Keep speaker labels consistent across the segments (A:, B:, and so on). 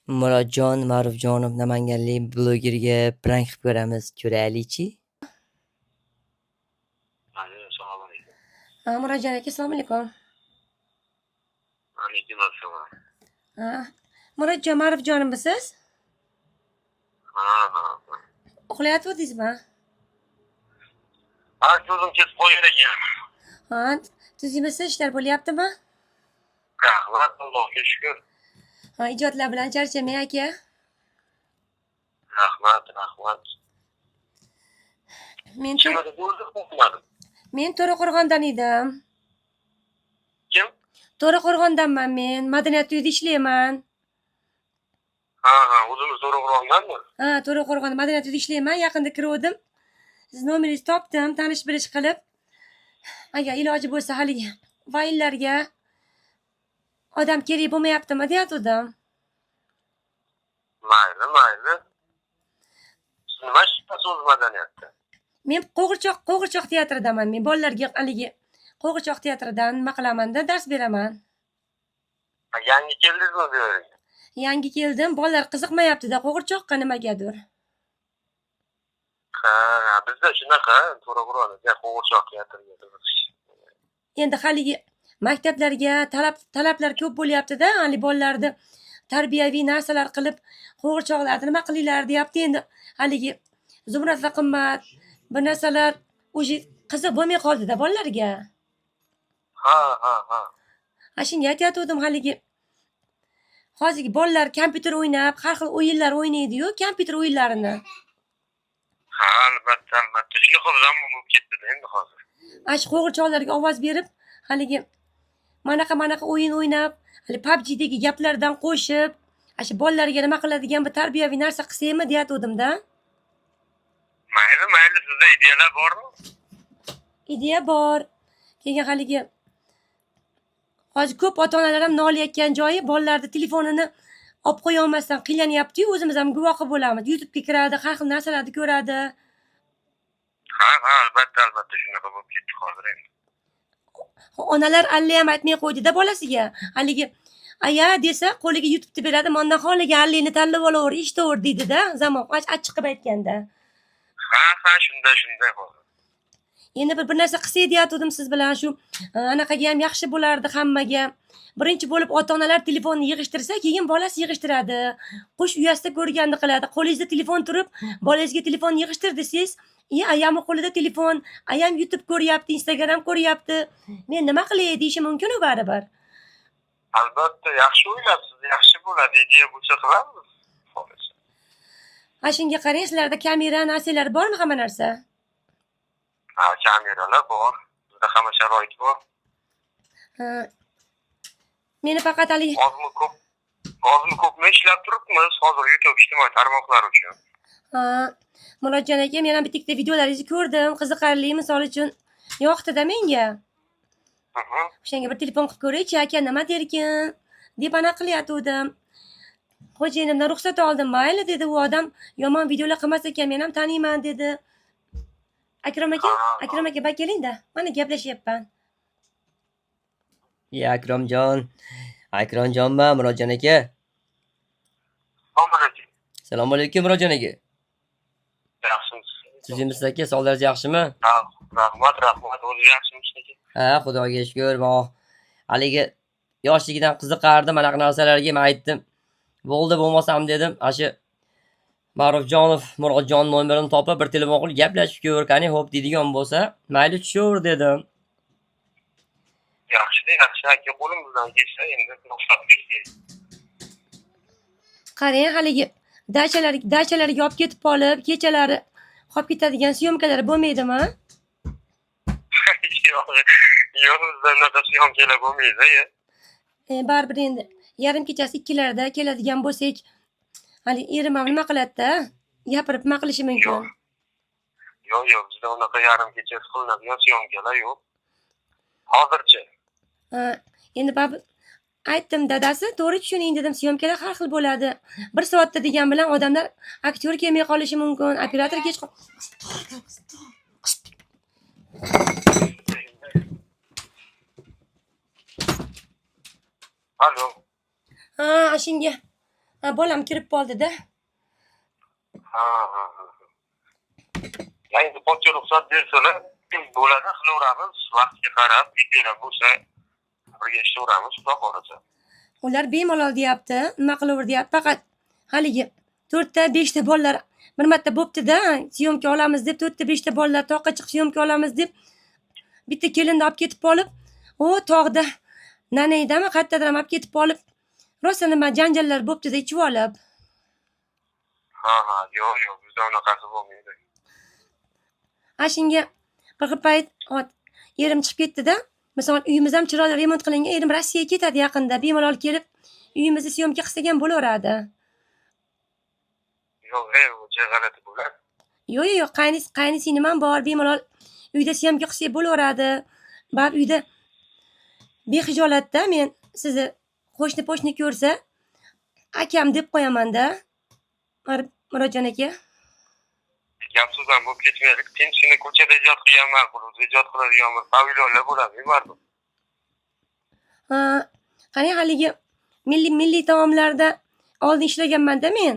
A: Murodjon Ma'rufjonov namanganlik blogerga prank qilib ko'ramiz. Ko'raylikchi.
B: Assalomu alaykum.
C: Murodjon aka, assalomu alaykum.
B: Alaykum assalom.
C: Murodjon Ma'rufjonimisiz?
B: Ha.
C: Uxlayotgandingizmi?
B: Ko'zim ketib qolgan ekan.
C: Tuzingizda ishlar bo'lyaptimi?
B: Rahmat, Allohga shukr.
C: Ijodlar bilan charchamang aka.
B: Rahmat.
C: Men
B: Kimada bo'ldim?
C: men To'raqo'rg'ondan edim.
B: Kim?
C: To'raqo'rg'ondanman men. Madaniyat uyida ishlayman.
B: Ha, o'zimiz To'raqo'rg'ondanmi?
C: To'raqo'rg'onda Madaniyat uyida ishlayman. Yaqinda kirdim. Siz nomeringizni topdim, tanish bilish qilib. Agar iloji bo'lsa haligi fayllarga odam kerak bo'lmayaptimi deyatdim.
B: Mayli. Siz nima ishlaysiz o'z madaniyatda?
C: Men qo'g'irchoq teatridaman. Men bolalarga haligi qo'g'irchoq teatridan nima qilaman-da, dars beraman.
B: Yangi keldingizmi bu yerga?
C: Yangi keldim. Bolalar qiziqmayapti-da qo'g'irchoqqa nimagadir.
B: Ha, bizda shunaqa To'raqo'rg'onda qo'g'irchoq teatriga.
C: Endi haligi maktablarga talablar ko'p bo'lyapti-da, hali bolalarni tarbiyaviy narsalar qilib, qo'g'irchoqlarni nima qilinglar deyapti. Endi haligi Zumrad va qimmat bu narsalar o'zi qiziq bo'lmay qoldi-da bolalarga.
B: Ha.
C: Shunga aytayotgandim, haligi hozirgi bolalar kompyuter o'ynab, har xil o'yinlar o'ynaydi-yu, kompyuter o'yinlarini.
B: Ha, albatta. Shunaqa zamon bo'lib ketdi endi hozir.
C: Shu qo'g'irchoqlarga ovoz berib, haligi manaqa o'yin o'ynab, hali PUBG'dagi gaplardan qo'shib, shu bolalarga nima qiladigan bir tarbiyaviy narsa qilsaymi deyatgandim-da.
B: Mayli, sizda ideyalar bormi?
C: Ideya bor. Keyin haligi hozir ko'p ota-onalar ham nolayotgan joyi bolalarni telefonini olib qo'ya olmasdan qiynalanyapti-yu, o'zimiz ham guvohi bo'lamiz. YouTube'ga kiradi, har xil narsalarni ko'radi.
B: Ha, albatta shunaqa bo'lib ketdi hozir endi.
C: Onalar alla ham aytmay qo'ydi-da bolasiga. Haligi aya desa, qo'liga YouTube'ni beradi, "Mendan xohlagan allini tanlab olaver, eshitaver" deydi-da, zamon achchiq qilib aytganda.
B: Ha, shunday hozir.
C: Endi bir narsa qilsak deyatdim siz bilan, shu anaqaga ham yaxshi bo'lardi hammaga. Birinchi bo'lib ota-onalar telefonni yig'ishtirsa, keyin bolasi yig'ishtiradi. Qush uyasida ko'rganini qiladi. Qo'lingizda telefon turib, bolangizga telefon yig'ishtir desangiz, ayamni qo'lida telefon, ayam YouTube ko'ryapti, Instagram ko'ryapti. Men nima qilay deyishi mumkin-ku baribir.
B: Albatta, yaxshi o'ylabsiz, yaxshi bo'ladi, ideya bo'lsa qilamiz.
C: Shunga qarang, sizlarda kamera narsalar bormi, hamma narsa?
B: Ha, kameralar bor. Bizda hamma sharoit bor.
C: Meni faqat haligi
B: Ozmi ko'pmi ishlab turibmiz hozir YouTube ijtimoiy tarmoqlar uchun.
C: Murodjon aka, men ham bitta videolaringizni ko'rdim, qiziqarli, misol uchun yoqdi-da menga. O'shanga bir telefon qilib ko'raychi, aka nima derkin deb ana qilyatgandim. Xo'jayinimdan ruxsat oldim. Mayli dedi, u odam yomon videolar qilmas ekan, men ham taniyman dedi. Akrom aka, bak keling-da. Mana gaplashyapman.
A: Akromjonmi, Murodjon aka? Assalomu alaykum, Murodjon aka.
B: Yaxshimisiz?
A: Sizimiz aka, sog'lig'ingiz yaxshimi?
B: Rahmat, o'zingiz yaxshimisiz aka?
A: Ha, Xudoga shukr. Haligi yoshligidan qiziqardim anaqa narsalarga, men aytdim. Bo'ldi, bo'lmasam dedim. Shu Ma'rufjonov Murodjon nomerini topib bir telefon qilib gaplashib ko'r, qani xo'p deydigan bo'lsa, mayli tushaver dedim.
B: Yaxshi aka, qo'limizdan kelsa endi ruxsat bersangiz.
C: Qarang, haligi dachalarga olib ketib qolib, kechalari qolib ketadigan syomkalar bo'lmaydimi?
B: Yo'q, bizda unaqa syomkalar bo'lmaydi.
C: Baribir endi yarim kechasi 2larda keladigan bo'lsak, hali erim ham nima qiladi-da? Gapirib nima qilishi mumkin?
B: Yo'q, bizda unaqa yarim kechasi qilinadigan syomkalar yo'q. Hozircha.
C: Endi aytdim, dadasi, to'g'ri tushuning dedim, syomkalar har xil bo'ladi. 1 soatda degan bilan odamlar aktyor kelmay qolishi mumkin, operator kech
B: Alo.
C: shunga Ha, bolam kirib qoldi-da.
B: Ha. Endi pochcha ruxsat bersalar bo'ladi, qilaveramiz. Vaqtga qarab, ikkilar bo'lsa birga ishlayveramiz, xudo xohlasa.
C: Ular bemalol deyapti, nima qilaver deyapti. Faqat haligi 4 ta 5 ta bolalar bir marta bo'pti-da, syomka olamiz deb 4 ta 5 ta bolalar toqqa chiqib syomka olamiz deb bitta kelinni olib ketib olib, tog'da nanaydami, qayerdadir olib ketib olib, rosa nima janjallar bo'pti-da ichib olib.
B: Ha, yo'q, bizda unaqasi bo'lmaydi.
C: Shunga bir payt erim chiqib ketdi-da. Misol uyimiz ham chiroyli remont qilingan. Erim Rossiyaga ketadi yaqinda. Bemalol kelib uyimizni syomka qilsa ham bo'laveradi.
B: Yo'q, o'sha g'alati bo'ladi.
C: Yo'q, qaynisinim ham bor. Bemalol uyda syomka qilsa bo'laveradi. Baribir uyda bexijolatda men sizni qo'shni ko'rsa akam deb qo'yaman-da. Murodjon aka.
B: Gap so'zdan bo'lib ketmaylik. Tinchgina ko'chada ijod qilgan ma'qul. O'zi ijod qiladigan bir pavilonlar bo'ladi, baribir.
C: Qani haligi milliy taomlarda oldin ishlaganman-da men.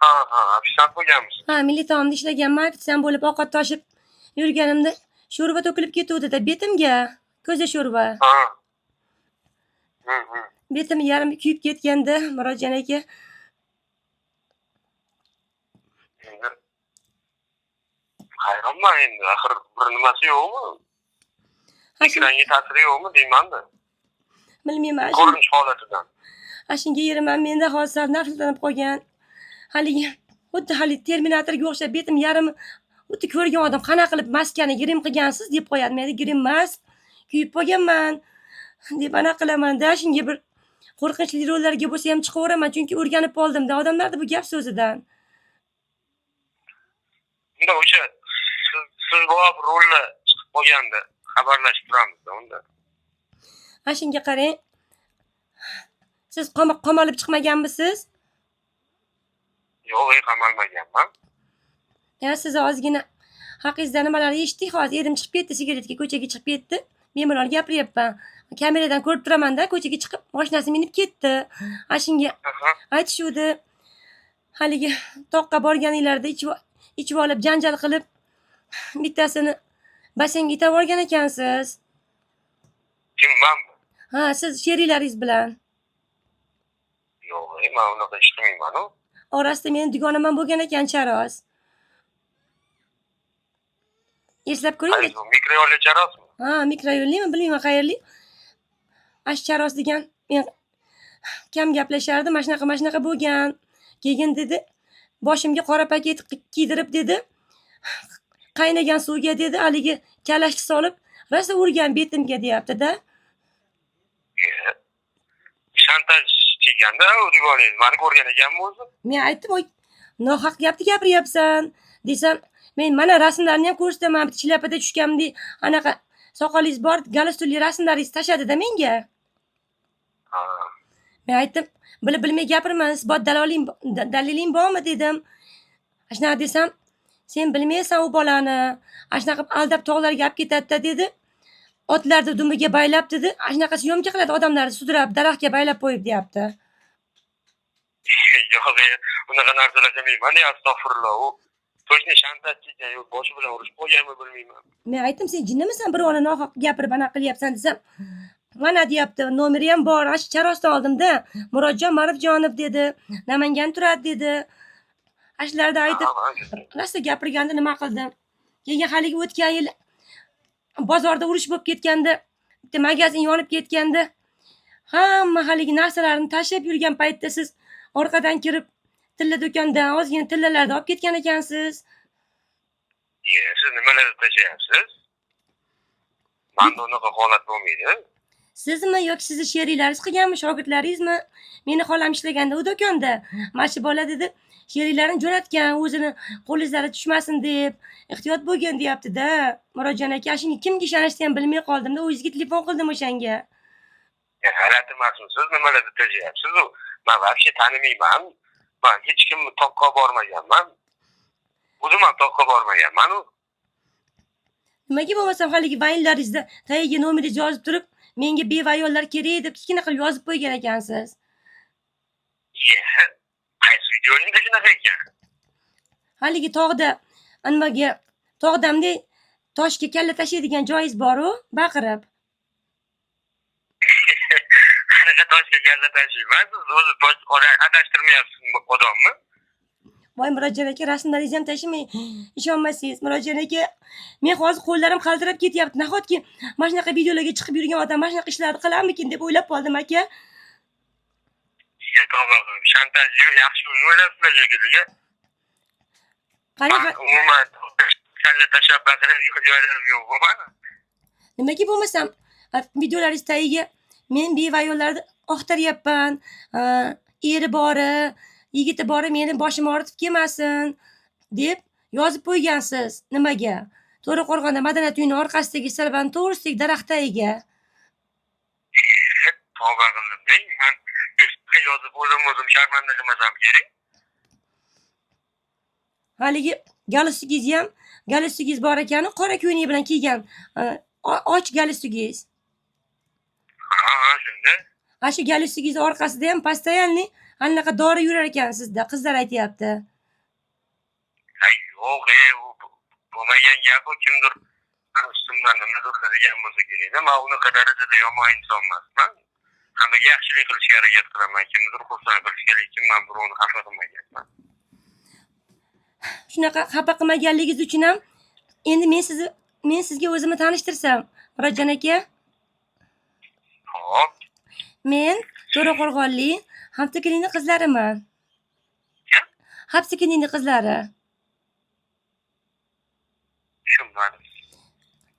B: Ha, ofisant bo'lganmiz.
C: Milliy taomda ishlaganman. Ofitsiant bo'lib ovqat toshib yurganimda sho'rva to'kilib ketuvdi-da betimga. Ko'za sho'rva.
B: Ha.
C: Betim yarim kuyib ketganda Murodjon aka.
B: Hayronman endi, axir bir nimasi yo'qmi? Ekranga ta'siri yo'qmi deyman-da.
C: Bilmayman.
B: Ko'rinish holatidan.
C: Shunga yerim ham menda hozir nafslanib qolgan. Xuddi Terminatorga o'xshab betim yarim o'ti ko'rgan odam qanaqa qilib maskani grim qilgansiz deb qo'yadi. Men grim emas, kuyib qolganman deb ana qilaman-da. Shunga bir qo'rqinchli rollarga bo'lsa ham chiqaveraman, chunki o'rganib qoldim-da odamlarda bu gap so'zidan.
B: Unda o'sha siz bor rollar chiqib qolganda xabarlashib turamiz-da unda.
C: Shunga qarang. Siz qamalib chiqmaganmisiz?
B: Yo'q, qamalmaganman.
C: Siz ozgina haqingizda nimalar eshitdik. Hozir erim chiqib ketdi, sigaretga ko'chaga chiqib ketdi. Bemalol gapiryapman. Kameradan ko'rib turaman-da, ko'chaga chiqib mashinasini minib ketdi. Shunga aytishuvdi. Haligi toqqa borganinglarda ichib olib janjal qilib bittasini basseynga itib olgan ekansiz.
B: Kim, manmi?
C: Siz sheriklaringiz bilan.
B: Yo'q, men unaqa ish qilmayman-ku.
C: Orasida meni dugonamam bo'lgan ekan Charoz. Eslab ko'ring.
B: Mikroyo'lli Charozmi?
C: Mikroyo'llimi, bilmayman qayerli. Charoz degan men kam gaplashardi, mana shunaqa bo'lgan. Keyin dedi, boshimga qora paket kiydirib dedi. Qaynagan suvga dedi, haligi kalashni solib, rosa urgan betimga deyapti-da.
B: Shantaj qilganda o'zingiz meni ko'rgan ekanmi o'zi?
C: Men aytdim, nohaq gapni gapiryapsan desam, men mana rasmlarni ham ko'rsataman, bitta chilapada tushganimda anaqa soqolingiz bor, galstukli rasmlaringizni tashladida menga. Men aytdim, bilmay gapirman, isbot daliling bormi dedim. Shunaqa desam, sen bilmaysan u bolani. Shunaqa aldab tog'larga olib ketadi dedi. Otlarni dumiga baylab dedi. Shunaqa syomka qiladi odamlarni sudrab, daraxtga baylab qo'yib deyapti.
B: Yo'q, unaqa narsalar qilmayman, astag'firullah. U to'shni shantaj qilgan, yo'q, boshi bilan urishib qo'yganmi bilmayman.
C: Men aytdim, sen jinnimisan, birovni nohaq gapirib anaqa qilyapsan desam, mana deyapti, nomeri ham bor, Charozdan oldim-da. Murodjon Marifjonov dedi, Namangan turadi dedi. Ashlarda aytib, rosa gapirganda nima qildim? Keyin haligi o'tgan yil bozorda urush bo'lib ketganda, bitta magazin yonib ketganda, hamma haligi narsalarni tashlab yurgan paytda siz orqadan kirib, tilla do'kondan ozgina tillalarni olib ketgan ekansiz.
B: Siz nimalarni tashlayapsiz? Menda unaqa holat bo'lmaydi.
C: Sizmi yoki sizni sheriklaringiz qilganmi, shogirdlaringizmi? Meni xolam ishlaganda u do'konda. Mana bola dedi, sheriklarini jo'natgan, o'zini qo'lizlari tushmasin deb, ehtiyot bo'lgan deyapti-da. Murodjon aka, shunga kimga ishonishni ham bilmay qoldim-da, o'zingizga telefon qildim o'shanga.
B: G'alati emasmi? Siz nimalarni tashlayapsiz? Men вообще tanimayman. Men hech kimni toqqa bormaganman. O'zim ham toqqa bormaganman.
C: Nimaga bo'lmasam haligi vaynlaringizda tagiga nomeringiz yozib turib, menga beva ayollar kerak deb kichkina qilib yozib qo'ygan ekansiz.
B: Qaysi videoning shunaqa ekan?
C: Haligi tog'da nimaga tog'damda toshga kalla tashlaydigan joyingiz boru, baqirib.
B: Qanaqa toshga kalla tashlayman? Siz o'zi adashtirmayapsizmi odamni?
C: Voy Murodjon aka, rasmlaringizni ham tashlamay ishonmasangiz. Murodjon aka, men hozir qo'llarim qaltirab ketyapti. Nahotki mana shunaqa videolarga chiqib yurgan odam mana shunaqa ishlarni qilarmikin deb o'ylab qoldim aka.
B: Shantaj yaxshi o'ylabsizlar shekilli.
C: Qanaqa
B: Umuman kalla tashlab baqiradigan joylarim yo'q mani.
C: nimaga bo'lmasam videolaringiz tagiga men beva ayollarni oqtaryapman. Eri bori, yigiti bori meni boshim og'ritib kelmasin deb yozib qo'ygansiz. Nimaga? To'raqo'rg'onda Madaniyat uyini orqasidagi Salban to'g'risidagi daraxt tagiga.
B: Tavba qildim. Men yozib o'zim sharmanda qilmasam kerak.
C: Haligi galstugingiz ham, galstugingiz bor ekan, qora ko'ylak bilan kiygan. Och galstugingiz.
B: Ha, shunda.
C: Ana shu galstugingiz orqasida ham постоянный anaqa dori yurar ekan sizda, qizlar aytayapti.
B: Ay yo'q, u bo'lmagan gap, kimdir ustimdan nimadir degan bo'lsa kerak. Men unaqa darajada yomon inson emasman. Hammaga yaxshilik qilishga harakat qilaman. Kimdir xursand qilishga, lekin men birovni xafa qilmaganman.
C: Shunaqa xafa qilmaganligingiz uchun ham endi men sizga o'zimni tanishtirsam, Murodjon aka.
B: Hop.
C: Men To'raqo'rg'onlik Hamsikinning qizlariman.
B: Kim?
C: Hamsikinning qizlari.
B: Tushunmadim.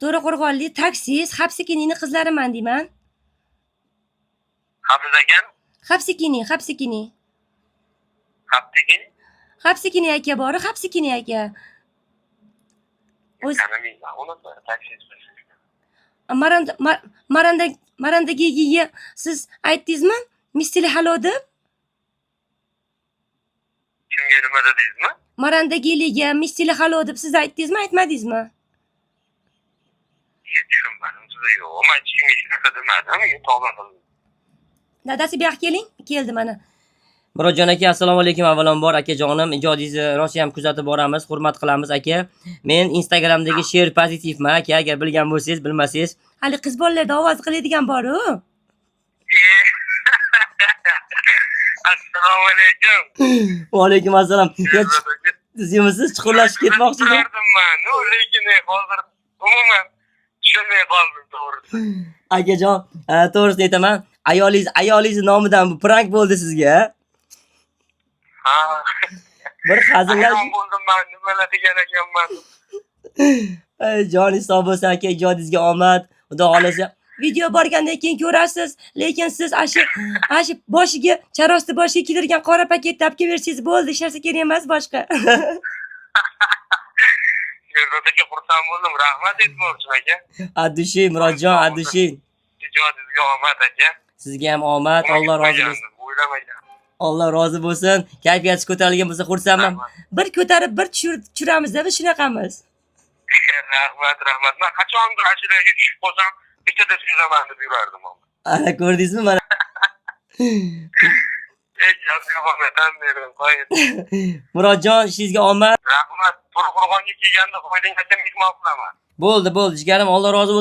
C: To'raqo'rg'onlik taksist Hamsikinning qizlariman deyman.
B: Hafiz ekan?
C: Hamsikinning.
B: Haptekin?
C: Hamsikinning aka bor, Hamsikinning aka. O'z
B: Tanimayman, uni taksist.
C: Marandagiga siz aytdingizmi? Mistili halo deb?
B: Kimga nima dedingizmi?
C: Marandagiliga mistili halo deb siz aytdingizmi, aytmadingizmi?
B: Tushunmadim. Siz yo'q, men hech kimga shunaqa demadim. Tavba qildim.
C: Dadasi bu yoqqa keling, keldi mana.
A: Murodjon aka, assalomu alaykum. Avvalambor akajonim, ijodingizni rosa ham kuzatib boramiz, hurmat qilamiz aka. Men Instagramdagi she'r pozitivman aka, agar bilgan bo'lsangiz, bilmasangiz.
C: Hali qiz bolalarda ovoz qiladigan bor-ku.
B: Assalomu alaykum.
A: Va alaykum assalom. Siz yemisiz chuqurlashib ketmoqchi edim.
B: Lekin hozir umuman tushunmay qoldim to'g'risi.
A: Akajon, to'g'risini aytaman, ayolingiz nomidan bu prank bo'ldi sizga.
B: Ha.
A: Bir hazillab
B: bo'ldim men, nimalar degan ekanman.
A: Joningiz sog' bo'lsin aka, ijodingizga omad. Xudo xolasa
C: Video borgandan keyin ko'rasiz, lekin siz ashi boshiga, charosti boshiga kiydirgan qora paketni olib kelsangiz bo'ldi, hech narsa kerak emas boshqa.
B: Yerdaga xursand bo'ldim. Rahmat aytmoqchi aka.
A: Adushin, Murodjon, adushin.
B: Ijodingizga omad aka.
A: Sizga ham omad, Alloh rozi bo'lsin.
B: O'ylamagan.
A: Alloh rozi bo'lsin. Kayfiyatingiz ko'tarilgan bo'lsa xursandman.
C: Bir ko'tarib, bir tushiramiz-da, biz shunaqamiz.
B: Rahmat. Men qachondir ashulaga tushib qolsam, bitta so'zaman deb yurardim.
A: Ana ko'rdingizmi mana? Murodjon, ishingizga omad.
B: Rahmat. To'raqo'rg'onga kelganda qo'yding aka, mehmon qilaman.
A: Bo'ldi, jigarim, Alloh rozi bo'lsin.